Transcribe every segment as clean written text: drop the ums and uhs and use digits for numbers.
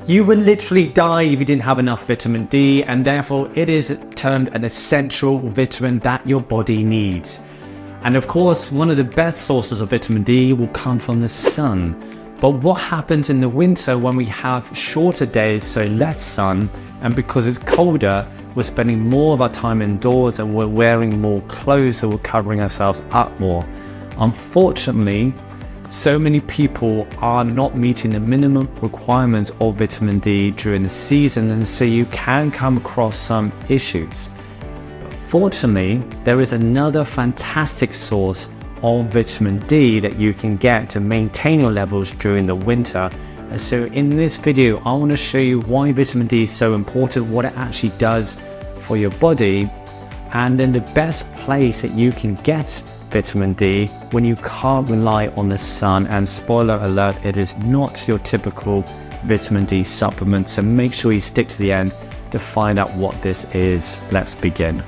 You would literally die if you didn't have enough vitamin D, and therefore it is termed an essential vitamin that your body needs. And of course, one of the best sources of vitamin D will come from the sun. But what happens in the winter when we have shorter days, so less sun, and because it's colder, we're spending more of our time indoors and we're wearing more clothes, so we're covering ourselves up more. Unfortunately, so many people are not meeting the minimum requirements of vitamin D during the season, and so you can come across some issues. Fortunately, there is another fantastic source of vitamin D that you can get to maintain your levels during the winter. And so in this video, I want to show you why vitamin D is so important, what it actually does for your body, and then the best place that you can get vitamin D when you can't rely on the sun. And spoiler alert, it is not your typical vitamin D supplement, so make sure you stick to the end to find out what this is. Let's begin.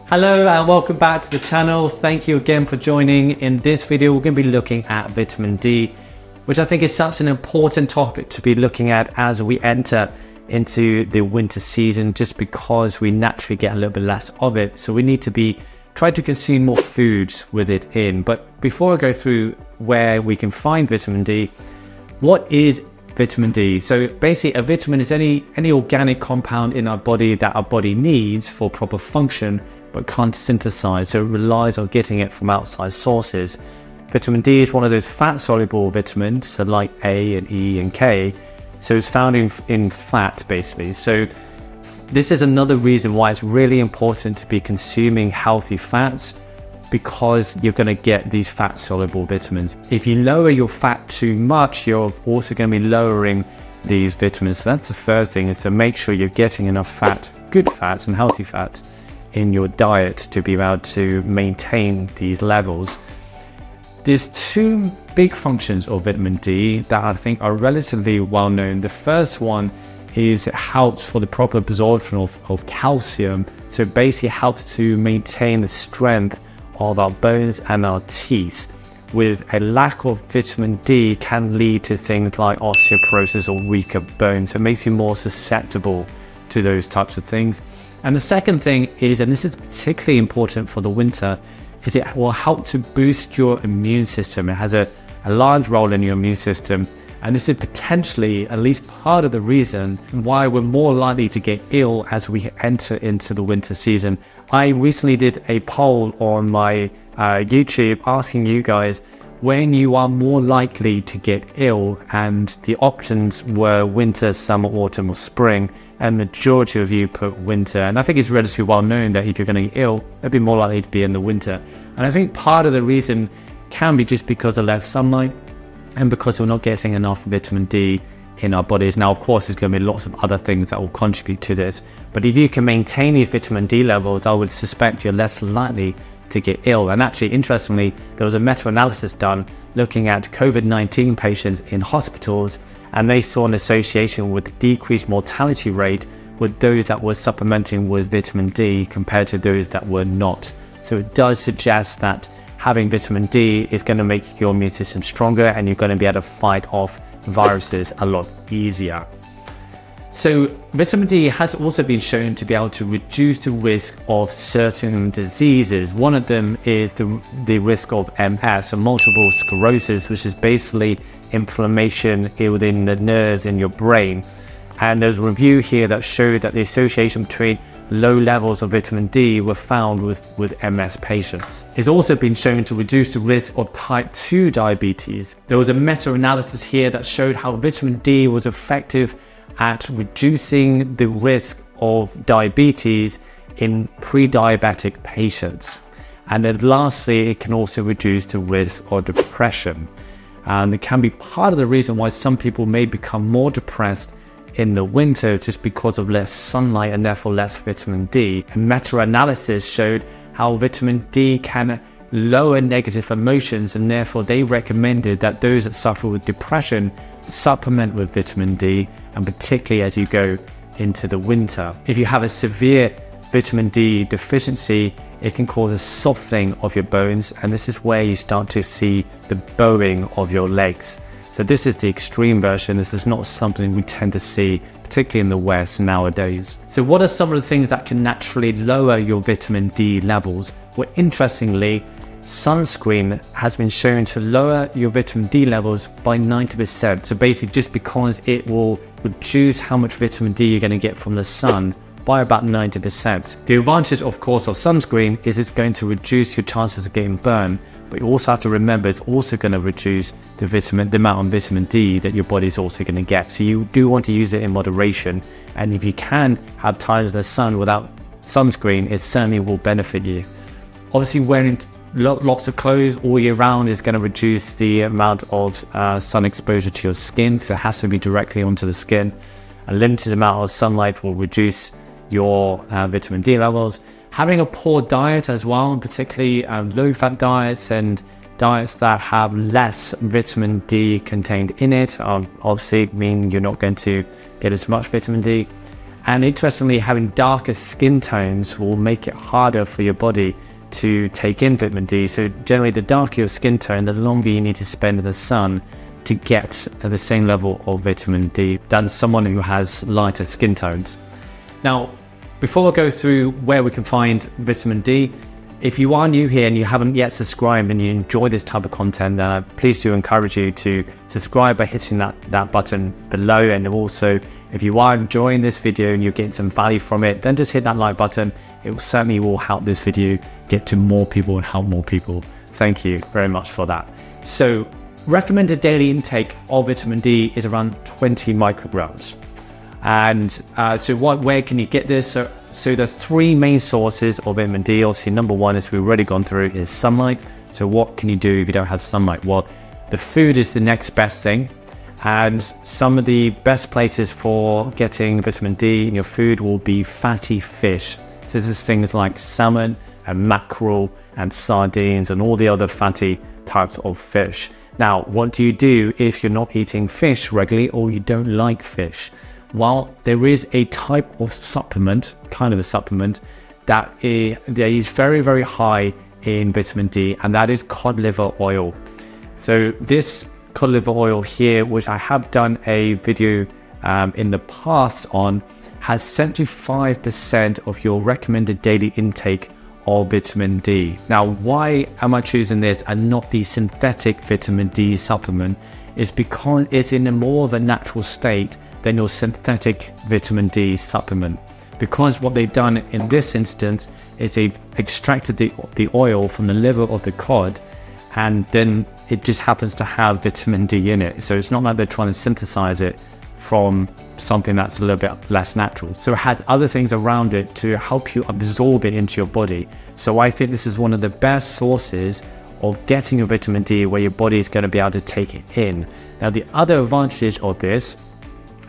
Hello and welcome back to the channel. Thank you again for joining. In this video, we're going to be looking at vitamin D, which I think is such an important topic to be looking at as we enter into the winter season, just because we naturally get a little bit less of it. So we need to try to consume more foods with it in. But before I go through where we can find vitamin D, what is vitamin D? So basically a vitamin is any organic compound in our body that our body needs for proper function, but can't synthesize, so it relies on getting it from outside sources. Vitamin D is one of those fat-soluble vitamins, so like A and E and K, so it's found in fat basically. So this is another reason why it's really important to be consuming healthy fats, because you're going to get these fat-soluble vitamins. If you lower your fat too much, you're also going to be lowering these vitamins. So that's the first thing, is to make sure you're getting enough fat, good fats and healthy fats in your diet to be able to maintain these levels. There's two big functions of vitamin D that I think are relatively well known. The first one is it helps for the proper absorption of calcium. So it basically helps to maintain the strength of our bones and our teeth. With a lack of vitamin D can lead to things like osteoporosis or weaker bones. So it makes you more susceptible to those types of things. And the second thing is, and this is particularly important for the winter, is it will help to boost your immune system. It has a large role in your immune system, and this is potentially at least part of the reason why we're more likely to get ill as we enter into the winter season. I recently did a poll on my YouTube asking you guys when you are more likely to get ill, and the options were winter, summer, autumn or spring, and the majority of you put winter. And I think it's relatively well known that if you're going to get ill, it'd be more likely to be in the winter. And I think part of the reason can be just because of less sunlight and because we're not getting enough vitamin D in our bodies. Now, of course, there's going to be lots of other things that will contribute to this, but if you can maintain these vitamin D levels, I would suspect you're less likely to get ill. And actually, interestingly, there was a meta-analysis done looking at COVID-19 patients in hospitals, and they saw an association with decreased mortality rate with those that were supplementing with vitamin D compared to those that were not. So it does suggest that having vitamin D is going to make your immune system stronger, and you're going to be able to fight off viruses a lot easier. So vitamin D has also been shown to be able to reduce the risk of certain diseases. One of them is the risk of MS, or multiple sclerosis, which is basically inflammation within the nerves in your brain. And there's a review here that showed that the association between low levels of vitamin D were found with MS patients. It's also been shown to reduce the risk of type 2 diabetes. There was a meta-analysis here that showed how vitamin D was effective at reducing the risk of diabetes in pre-diabetic patients. And then lastly, it can also reduce the risk of depression. And it can be part of the reason why some people may become more depressed in the winter, just because of less sunlight and therefore less vitamin D. A meta-analysis showed how vitamin D can lower negative emotions, and therefore they recommended that those that suffer with depression supplement with vitamin D, and particularly as you go into the winter. If you have a severe vitamin D deficiency, it can cause a softening of your bones, and this is where you start to see the bowing of your legs. So this is the extreme version. This is not something we tend to see, particularly in the West nowadays. So what are some of the things that can naturally lower your vitamin D levels? Well, interestingly, sunscreen has been shown to lower your vitamin D levels by 90%. So basically, just because it will reduce how much vitamin D you're going to get from the sun by about 90%. The advantage, of course, of sunscreen is it's going to reduce your chances of getting burned, but you also have to remember it's also going to reduce the amount of vitamin D that your body's also going to get. So you do want to use it in moderation, and if you can have times in the sun without sunscreen, it certainly will benefit you. Obviously, wearing lots of clothes all year round is going to reduce the amount of sun exposure to your skin, because it has to be directly onto the skin. A limited amount of sunlight will reduce your vitamin D levels. Having a poor diet as well, particularly low-fat diets and diets that have less vitamin D contained in it, obviously mean you're not going to get as much vitamin D. And interestingly, having darker skin tones will make it harder for your body to take in vitamin D. So generally, the darker your skin tone, the longer you need to spend in the sun to get the same level of vitamin D than someone who has lighter skin tones. Now, before I go through where we can find vitamin D, if you are new here and you haven't yet subscribed and you enjoy this type of content, then I please do encourage you to subscribe by hitting that button below. And also, if you are enjoying this video and you're getting some value from it, then just hit that like button. It certainly will help this video get to more people and help more people. Thank you very much for that. So, recommended daily intake of vitamin D is around 20 micrograms. And where can you get this? So there's three main sources of vitamin D. Obviously, number one, as we've already gone through, is sunlight. So what can you do if you don't have sunlight? Well, the food is the next best thing. And some of the best places for getting vitamin D in your food will be fatty fish. So this is things like salmon and mackerel and sardines and all the other fatty types of fish. Now, what do you do if you're not eating fish regularly or you don't like fish? Well, there is a type of supplement, that is very, very high in vitamin D, and that is cod liver oil. So this cod liver oil here, which I have done a video in the past on, has 75% of your recommended daily intake of vitamin D. Now, why am I choosing this and not the synthetic vitamin D supplement? Is because it's in a more of a natural state than your synthetic vitamin D supplement. Because what they've done in this instance is they've extracted the oil from the liver of the cod, and then it just happens to have vitamin D in it. So it's not like they're trying to synthesize it from something that's a little bit less natural. So it has other things around it to help you absorb it into your body. So I think this is one of the best sources of getting your vitamin D where your body is going to be able to take it in. Now, the other advantage of this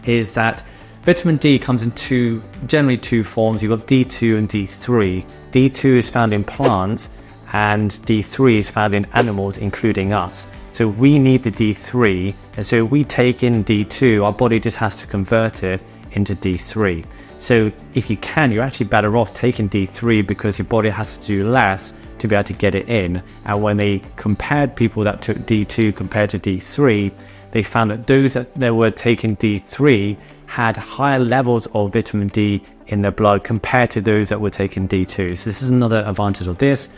is that vitamin D comes in generally two forms. You've got D2 and D3. D2 is found in plants and D3 is found in animals, including us. So we need the D3, and so we take in D2, our body just has to convert it into D3. So if you can, you're actually better off taking D3 because your body has to do less to be able to get it in. And when they compared people that took D2 compared to D3, they found that those that were taking D3 had higher levels of vitamin D in their blood compared to those that were taking D2. So this is another advantage of this.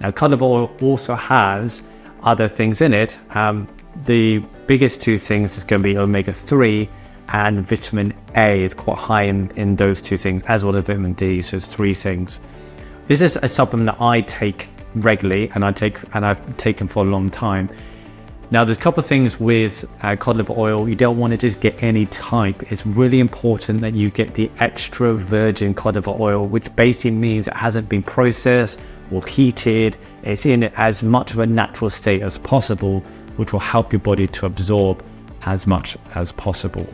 Now, cod liver oil also has other things in it. The biggest two things is going to be omega-3, and vitamin A is quite high in those two things, as well as vitamin D. So it's three things. This is a supplement that I take regularly, and I've taken for a long time. Now, there's a couple of things with cod liver oil. You don't want to just get any type. It's really important that you get the extra virgin cod liver oil, which basically means it hasn't been processed or heated. It's in as much of a natural state as possible, which will help your body to absorb as much as possible.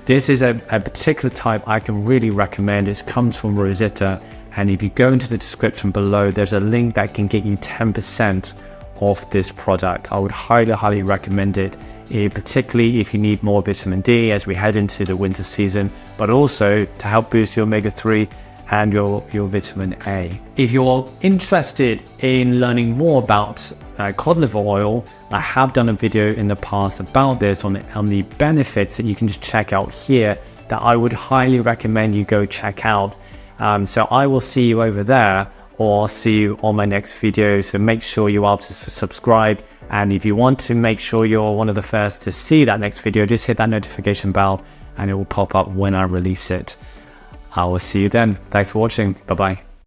This is a particular type I can really recommend. It comes from Rosetta, and if you go into the description below, there's a link that can get you 10% off this product. I would highly recommend it, particularly if you need more vitamin D as we head into the winter season, but also to help boost your omega-3 and your vitamin A. If you're interested in learning more about cod liver oil, I have done a video in the past about this on the benefits that you can just check out here that I would highly recommend you go check out. So I will see you over there, or I'll see you on my next video. So make sure you are subscribed, and if you want to make sure you're one of the first to see that next video, just hit that notification bell and it will pop up when I release it. I will see you then. Thanks for watching. Bye bye.